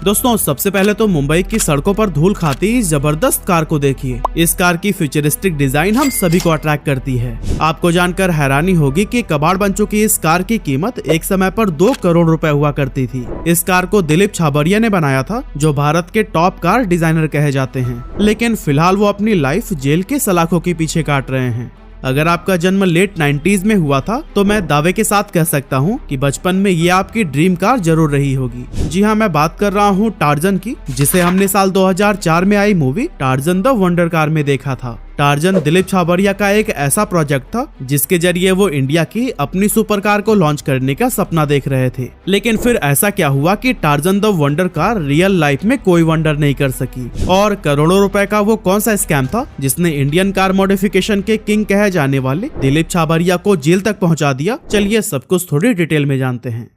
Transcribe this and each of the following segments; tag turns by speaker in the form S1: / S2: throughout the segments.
S1: दोस्तों सबसे पहले तो मुंबई की सड़कों पर धूल खाती इस जबरदस्त कार को देखिए। इस कार की फ्यूचरिस्टिक डिजाइन हम सभी को अट्रैक्ट करती है। आपको जानकर हैरानी होगी कि कबाड़ बन चुकी इस कार की कीमत एक समय पर 2 करोड़ रुपए हुआ करती थी। इस कार को दिलीप छाबरिया ने बनाया था, जो भारत के टॉप कार डिजाइनर कहे जाते हैं, लेकिन फिलहाल वो अपनी लाइफ जेल के सलाखों के पीछे काट रहे हैं। अगर आपका जन्म लेट 90s में हुआ था तो मैं दावे के साथ कह सकता हूँ कि बचपन में ये आपकी ड्रीम कार जरूर रही होगी। जी हाँ, मैं बात कर रहा हूँ टार्जन की, जिसे हमने साल 2004 में आई movie Tarzan the wonder car में देखा था। टार्जन दिलीप छाबरिया का एक ऐसा प्रोजेक्ट था जिसके जरिए वो इंडिया की अपनी सुपर कार को लॉन्च करने का सपना देख रहे थे। लेकिन फिर ऐसा क्या हुआ कि torsion the wonder car real life में कोई वंडर नहीं कर सकी, और करोड़ों रुपए का वो कौन सा स्कैम था जिसने इंडियन कार मॉडिफिकेशन के किंग कहे जाने वाले दिलीप छाबरिया को जेल तक पहुंचा दिया। चलिए सब कुछ थोड़ी डिटेल में जानते हैं।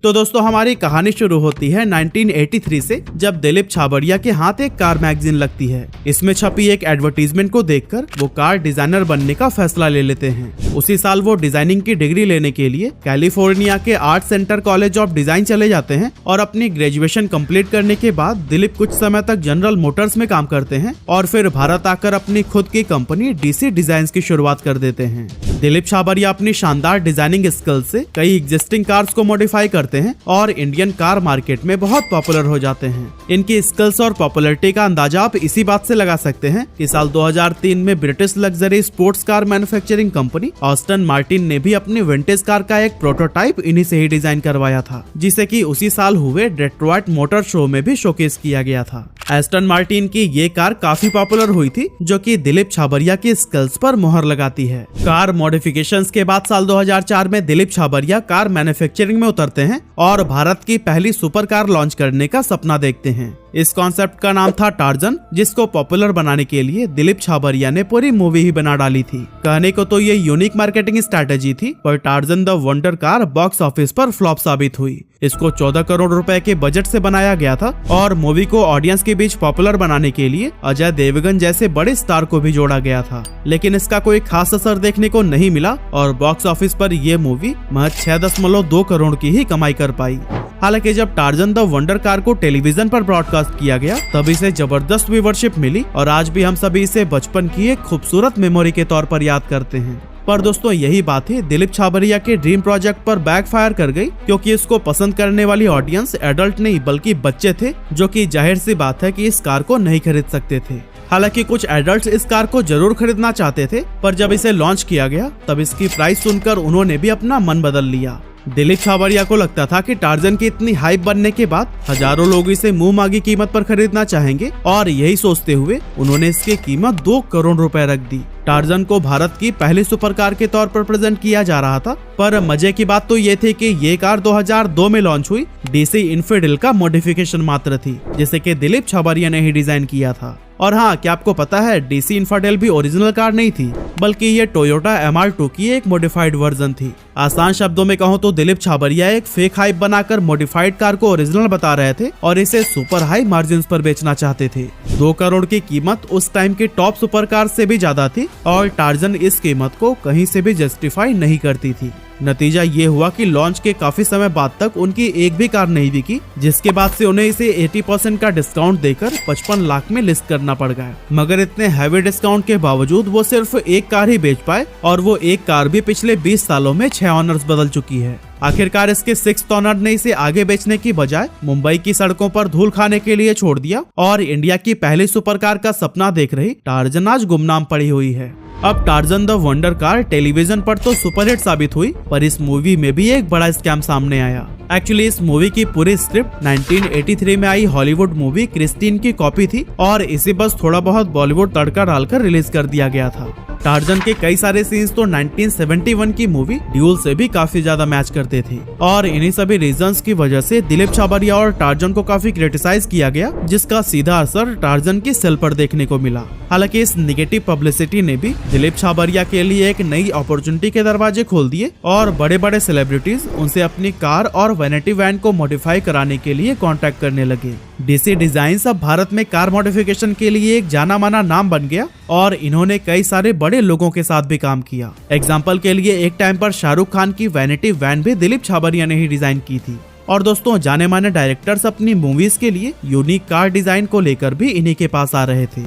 S1: तो दोस्तों हमारी कहानी शुरू होती है 1983 से, जब दिलीप छाबरिया के हाथ एक कार मैगजीन लगती है। इसमें छपी एक एडवर्टीजमेंट को देखकर वो कार डिजाइनर बनने का फैसला ले लेते हैं। उसी साल वो डिजाइनिंग की डिग्री लेने के लिए कैलिफोर्निया के art centre college of design चले जाते हैं, और अपनी ग्रेजुएशन कंप्लीट करने के बाद दिलीप कुछ समय तक जनरल मोटर्स में काम करते हैं, और फिर भारत आकर अपनी खुद की कंपनी डीसी डिजाइन्स की शुरुआत कर देते हैं। दिलीप छाबरिया अपनी शानदार डिजाइनिंग स्किल से कई एग्जिस्टिंग कार्स को मॉडिफाई करते हैं और इंडियन कार मार्केट में बहुत पॉपुलर हो जाते हैं। इनकी स्किल्स और पॉपुलैरिटी का अंदाजा आप इसी बात से लगा सकते हैं कि साल 2003 में British luxury sports car manufacturing company Austin Martin ने भी अपनी विंटेज कार का एक प्रोटोटाइप इन्हीं से ही डिजाइन करवाया था, जिसे कि उसी साल हुए डेट्रॉइट मोटर शो में भी शोकेस किया गया था। एस्टन मार्टिन की ये कार काफी पॉपुलर हुई थी, जो कि दिलीप छाबरिया की स्किल्स पर मोहर लगाती है। कार मॉडिफिकेशंस के बाद साल 2004 में दिलीप छाबरिया कार मैन्युफैक्चरिंग में उतरते हैं और भारत की पहली सुपर कार लॉन्च करने का सपना देखते हैं। इस कॉन्सेप्ट का नाम था टार्जन, जिसको पॉपुलर बनाने के लिए दिलीप छाबरिया ने पूरी मूवी ही बना डाली थी। कहने को तो ये यूनिक मार्केटिंग स्ट्रैटेजी थी, पर torsion the wonder car box office पर फ्लॉप साबित हुई। इसको 14 करोड़ रुपए के बजट से बनाया गया था, और मूवी को ऑडियंस के बीच पॉपुलर बनाने के लिए अजय देवगन जैसे बड़े स्टार को भी जोड़ा गया था। लेकिन इसका कोई खास असर देखने को नहीं मिला, और बॉक्स ऑफिस पर यह मूवी महज 6.2 करोड़ की ही कमाई कर पाई। हालांकि जब टार्जन द वंडर कार को टेलीविजन पर ब्रॉडकास्ट किया गया तब इसे जबरदस्त व्यूवरशिप मिली, और आज भी हम सभी इसे बचपन की एक खूबसूरत मेमोरी के तौर पर याद करते हैं। पर दोस्तों यही बात है दिलीप छाबरिया के ड्रीम प्रोजेक्ट पर बैकफायर कर गई, क्योंकि इसको पसंद करने वाली ऑडियंस एडल्ट नहीं बल्कि बच्चे थे, जो कि जाहिर सी बात है कि इस कार को नहीं खरीद सकते थे। हालांकि कुछ एडल्ट्स इस कार को जरूर खरीदना चाहते थे, पर जब इसे लॉन्च किया गया तब इसकी प्राइस सुनकर उन्होंने भी अपना मन बदल लिया। दिलीप छाबरिया को लगता था कि टार्जन की इतनी हाइप बनने के बाद हजारों लोग इसे मुंह मांगी कीमत पर खरीदना चाहेंगे, और यही सोचते हुए उन्होंने इसकी कीमत 2 करोड़ रुपए रख दी। टार्जन को भारत की पहली सुपर कार के तौर पर प्रेजेंट किया जा रहा था, पर मजे की बात तो ये थी कि ये कार 2002 में लॉन्च हुई डीसी इन्फिडेल का मॉडिफिकेशन मात्र थी, जिसे कि दिलीप छाबरिया ने ही डिजाइन किया था। और हाँ, क्या आपको पता है डीसी इन्फिडेल भी ओरिजिनल कार नहीं थी, बल्कि ये टोयोटा MR2 की एक मॉडिफाइड वर्जन थी। आसान शब्दों में कहूँ तो दिलीप छाबरिया एक फेक हाइप बनाकर मॉडिफाइड कार को ओरिजिनल बता रहे थे और इसे सुपर हाई मार्जिन पर बेचना चाहते थे। 2 करोड़ की कीमत उस टाइम की टॉप सुपर कार से भी ज्यादा थी, और टार्जन इस कीमत को कहीं से भी जस्टिफाई नहीं करती थी। नतीजा ये हुआ कि लॉन्च के काफी समय बाद तक उनकी एक भी कार नहीं बिकी, जिसके बाद से उन्हें इसे 80% का डिस्काउंट देकर 55 लाख में लिस्ट करना पड़ गया। मगर इतने हैवी डिस्काउंट के बावजूद वो सिर्फ एक कार ही बेच पाए, और वो एक कार भी पिछले 20 सालों में 6 ऑनर्स बदल चुकी है। आखिरकार इसके 6th ऑनर ने इसे आगे बेचने की बजाय मुंबई की सड़कों पर धूल खाने के लिए छोड़ दिया, और इंडिया की पहली सुपर कार का सपना देख रही टार्जन आज गुमनाम पड़ी हुई है। अब torsion the wonder car television पर तो सुपरहिट साबित हुई, पर इस मूवी में भी एक बड़ा स्कैम सामने आया। एक्चुअली इस मूवी की पूरी स्क्रिप्ट 1983 में आई हॉलीवुड मूवी क्रिस्टीन की कॉपी थी, और इसे बस थोड़ा बहुत बॉलीवुड तड़का डालकर रिलीज कर दिया गया था। टार्जन के कई सारे सीन्स तो 1971 की मूवी ड्यूल से भी काफी ज्यादा मैच करते थे, और इन्हीं सभी रीजंस की वजह से दिलीप छाबरिया और टार्जन को काफी क्रिटिसाइज किया गया, जिसका सीधा असर टार्जन की सेल पर देखने को मिला। हालांकि इस नेगेटिव पब्लिसिटी ने भी दिलीप छाबरिया के लिए एक नई अपॉर्चुनिटी के दरवाजे खोल दिए, और बड़े बड़े सेलिब्रिटीज उनसे अपनी कार और वैनिटी वैन को मॉडिफाई कराने के लिए कॉन्टेक्ट करने लगे। डीसी डिजाइन्स अब भारत में कार मॉडिफिकेशन के लिए एक जाना माना नाम बन गया, और इन्होंने कई सारे बड़े लोगों के साथ भी काम किया। एग्जाम्पल के लिए एक टाइम पर शाहरुख खान की वैनिटी वैन भी दिलीप छाबरिया ने ही डिजाइन की थी। और दोस्तों जाने माने डायरेक्टर्स अपनी मूवीज के लिए यूनिक कार डिजाइन को लेकर भी इन्हीं के पास आ रहे थे।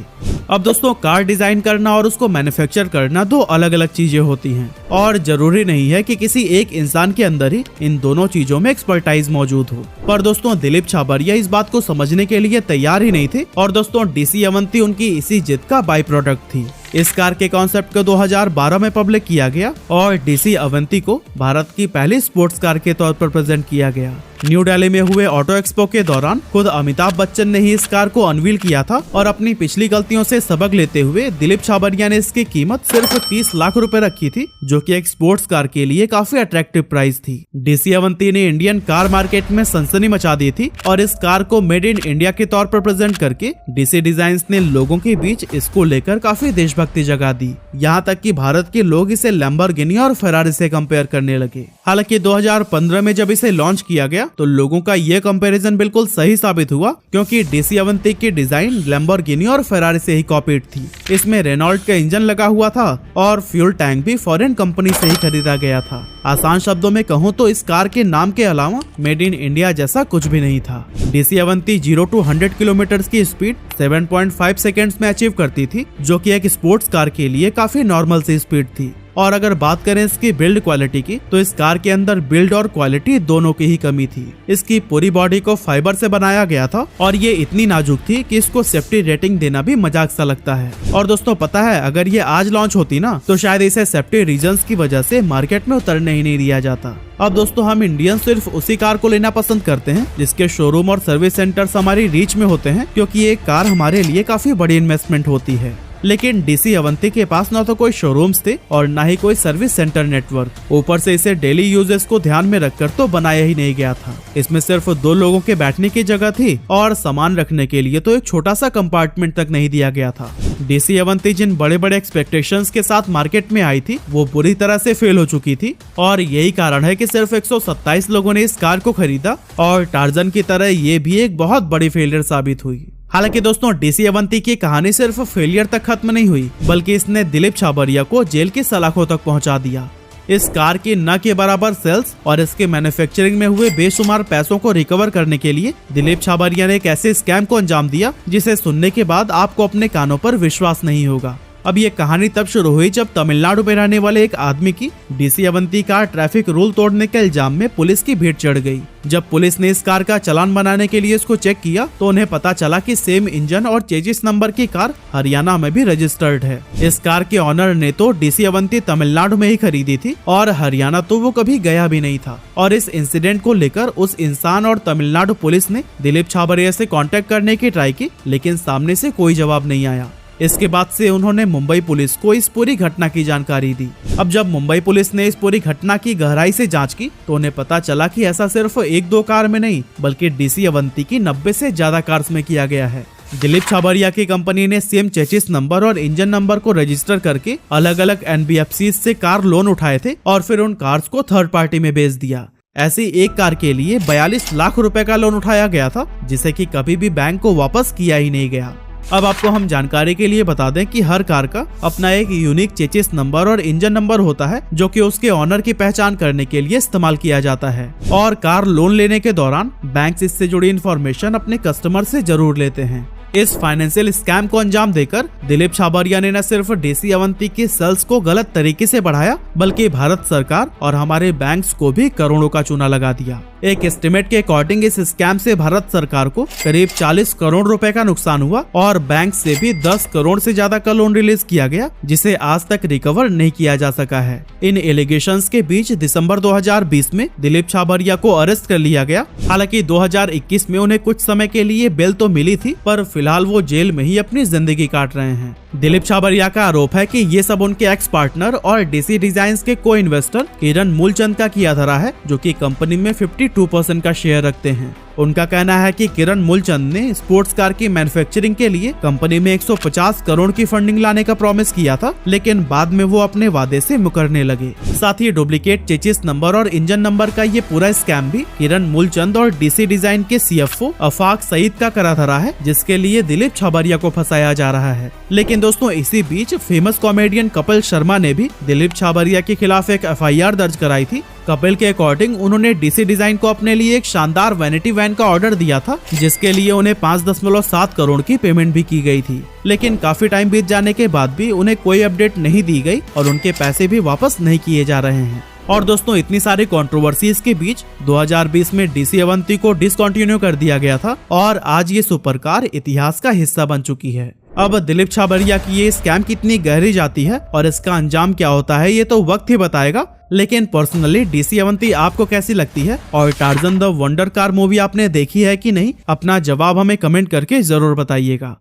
S1: अब दोस्तों कार डिजाइन करना और उसको मैन्युफैक्चर करना दो अलग अलग चीजें होती हैं और जरूरी नहीं है कि किसी एक इंसान के अंदर ही इन दोनों चीजों में एक्सपर्टाइज मौजूद हो। पर दोस्तों दिलीप छाबरिया इस बात को समझने के लिए तैयार ही नहीं थे और दोस्तों डीसी अवंती उनकी इसी जिद का बाई प्रोडक्ट थी। इस कार के कॉन्सेप्ट को 2012 में पब्लिक किया गया और डीसी अवंती को भारत की पहली स्पोर्ट्स कार के तौर पर प्रेजेंट किया गया। न्यू दिल्ली में हुए ऑटो एक्सपो के दौरान खुद अमिताभ बच्चन ने ही इस कार को अनवील किया था और अपनी पिछली गलतियों से सबक लेते हुए दिलीप छाबरिया ने इसकी कीमत सिर्फ 30 लाख रुपए रखी थी, जो कि एक स्पोर्ट्स कार के लिए काफी अट्रैक्टिव प्राइस थी। डीसी अवंती ने इंडियन कार मार्केट में सनसनी मचा दी थी और इस कार को मेड इन इंडिया के तौर पर प्रेजेंट करके डीसी डिजाइन्स ने लोगों के बीच इसको लेकर काफी देशभक्ति जगा दी। यहाँ तक कि भारत के लोग इसे लैम्बोर्गिनी और फेरारी से कंपेयर करने लगे। हालांकि 2015 में जब इसे लॉन्च किया गया तो लोगों का ये कंपैरिजन बिल्कुल सही साबित हुआ, क्योंकि डीसी अवंती की डिजाइन लैम्बोर्गिनी और फेरारी से ही कॉपीड थी। इसमें रेनॉल्ट का इंजन लगा हुआ था और फ्यूल टैंक भी फॉरेन कंपनी से ही खरीदा गया था। आसान शब्दों में कहूँ तो इस कार के नाम के अलावा मेड इन इंडिया जैसा कुछ भी नहीं था। डीसी अवंती 0 to 100 किलोमीटर की स्पीड 7.5 सेकेंड्स में अचीव करती थी, जो कि एक स्पोर्ट्स कार के लिए काफी नॉर्मल सी स्पीड थी। और अगर बात करें इसकी बिल्ड क्वालिटी की तो इस कार के अंदर बिल्ड और क्वालिटी दोनों की ही कमी थी। इसकी पूरी बॉडी को फाइबर से बनाया गया था और ये इतनी नाजुक थी कि इसको सेफ्टी रेटिंग देना भी मजाक सा लगता है। और दोस्तों पता है, अगर ये आज लॉन्च होती ना तो शायद इसे सेफ्टी रीजंस की वजह से मार्केट में उतरने ही नहीं दिया जाता। अब दोस्तों हम इंडियन सिर्फ उसी कार को लेना पसंद करते हैं जिसके शोरूम और सर्विस सेंटर्स हमारी रीच में होते हैं, क्योंकि ये कार हमारे लिए काफी बड़ी इन्वेस्टमेंट होती है। लेकिन डीसी अवंती के पास न तो कोई शोरूम्स थे और न ही कोई सर्विस सेंटर नेटवर्क। ऊपर से इसे डेली यूजेस को ध्यान में रखकर तो बनाया ही नहीं गया था। इसमें सिर्फ 2 लोगों के बैठने की जगह थी और सामान रखने के लिए तो एक छोटा सा कंपार्टमेंट तक नहीं दिया गया था। डीसी अवंती जिन बड़े बड़े एक्सपेक्टेशंस के साथ मार्केट में आई थी वो बुरी तरह से फेल हो चुकी थी और यही कारण है कि सिर्फ 127 लोगों ने इस कार को खरीदा और टार्जन की तरह ये भी एक बहुत बड़ी फेलियर साबित हुई। हालांकि दोस्तों डीसी अवंती की कहानी सिर्फ फेलियर तक खत्म नहीं हुई, बल्कि इसने दिलीप छाबरिया को जेल की सलाखों तक पहुंचा दिया। इस कार की न के बराबर सेल्स और इसके मैन्युफैक्चरिंग में हुए बेशुमार पैसों को रिकवर करने के लिए दिलीप छाबरिया ने एक ऐसे स्कैम को अंजाम दिया जिसे सुनने के बाद आपको अपने कानों पर विश्वास नहीं होगा। अब ये कहानी तब शुरू हुई जब तमिलनाडु में रहने वाले एक आदमी की DC Avanti car traffic rule तोड़ने के इल्जाम में पुलिस की भीड़ चढ़ गई। जब पुलिस ने इस कार का चालान बनाने के लिए इसको चेक किया तो उन्हें पता चला कि सेम इंजन और चेजिस नंबर की कार हरियाणा में भी रजिस्टर्ड है। इस कार के ऑनर ने तो डीसी अवंती तमिलनाडु में ही खरीदी थी और हरियाणा तो वो कभी गया भी नहीं था। और इस इंसिडेंट को लेकर उस इंसान और तमिलनाडु पुलिस ने दिलीप छाबरिया से कांटेक्ट करने की ट्राई की, लेकिन सामने से कोई जवाब नहीं आया। इसके बाद से उन्होंने मुंबई पुलिस को इस पूरी घटना की जानकारी दी। अब जब मुंबई पुलिस ने इस पूरी घटना की गहराई से जांच की तो उन्हें पता चला कि ऐसा सिर्फ 1-2 कार में नहीं बल्कि डीसी अवंती की 90 से ज्यादा कार्स में किया गया है। दिलीप छाबरिया की कंपनी ने सेम चेसिस नंबर और इंजन नंबर को रजिस्टर करके अलग अलग NBFCs से कार लोन उठाए थे और फिर उन कार्स को थर्ड पार्टी में बेच दिया। ऐसी एक कार के लिए 42 लाख रुपए का लोन उठाया गया था, जिसे कि कभी भी बैंक को वापस किया ही नहीं गया। अब आपको हम जानकारी के लिए बता दें कि हर कार का अपना एक यूनिक चेसिस नंबर और इंजन नंबर होता है, जो कि उसके ऑनर की पहचान करने के लिए इस्तेमाल किया जाता है। और कार लोन लेने के दौरान बैंक इससे जुड़ी इन्फॉर्मेशन अपने कस्टमर से जरूर लेते हैं। इस फाइनेंशियल स्कैम को अंजाम देकर दिलीप छाबरिया ने न सिर्फ डीसी अवंती की सेल्स को गलत तरीके से बढ़ाया, बल्कि भारत सरकार और हमारे बैंक्स को भी करोड़ों का चूना लगा दिया। एक एस्टिमेट के अकॉर्डिंग इस स्कैम से भारत सरकार को करीब 40 करोड़ रुपए का नुकसान हुआ और बैंक से भी 10 करोड़ से ज्यादा का लोन रिलीज किया गया, जिसे आज तक रिकवर नहीं किया जा सका है। इन एलिगेशंस के बीच दिसंबर 2020 में दिलीप छाबरिया को अरेस्ट कर लिया गया। हालांकि 2021 में उन्हें कुछ समय के लिए बेल तो मिली थी, पर फिलहाल वो जेल में ही अपनी जिंदगी काट रहे हैं। दिलीप छाबरिया का आरोप है कि ये सब उनके एक्स पार्टनर और डीसी डिजाइन्स के को इन्वेस्टर किरण मूलचंद का किया धरा है, जो कि कंपनी में 52% का शेयर रखते हैं। उनका कहना है कि किरण मूलचंद ने स्पोर्ट्स कार की मैन्युफैक्चरिंग के लिए कंपनी में 150 करोड़ की फंडिंग लाने का प्रॉमिस किया था, लेकिन बाद में वो अपने वादे से मुकरने लगे। साथ ही डुप्लीकेट चेसिस नंबर और इंजन नंबर का ये पूरा स्कैम भी किरण मूलचंद और डीसी डिजाइन के CFO अफाक सईद का करा धरा है, जिसके लिए दिलीप छाबरिया को फंसाया जा रहा है। लेकिन दोस्तों इसी बीच फेमस कॉमेडियन कपिल शर्मा ने भी दिलीप छाबरिया के खिलाफ एक FIR दर्ज कराई थी कपिल के अकॉर्डिंग उन्होंने डीसी डिजाइन को अपने लिए एक शानदार वैनिटी वैन का ऑर्डर दिया था, जिसके लिए उन्हें 5.7 करोड़ की पेमेंट भी की गई थी। लेकिन काफी टाइम बीत जाने के बाद भी उन्हें कोई अपडेट नहीं दी गई और उनके पैसे भी वापस नहीं किए जा रहे हैं। और दोस्तों, इतनी सारी कंट्रोवर्सीज के बीच 2020 में डीसी अवंती को डिसकंटिन्यू कर दिया गया था और आज ये सुपर कार इतिहास का हिस्सा बन चुकी है। अब दिलीप छाबरिया की ये स्कैम कितनी गहरी जाती है और इसका अंजाम क्या होता है, ये तो वक्त ही बताएगा। लेकिन पर्सनली डीसी अवंती आपको कैसी लगती है और torsion the wonder car movie आपने देखी है कि नहीं? अपना जवाब हमें कमेंट करके जरूर बताइएगा।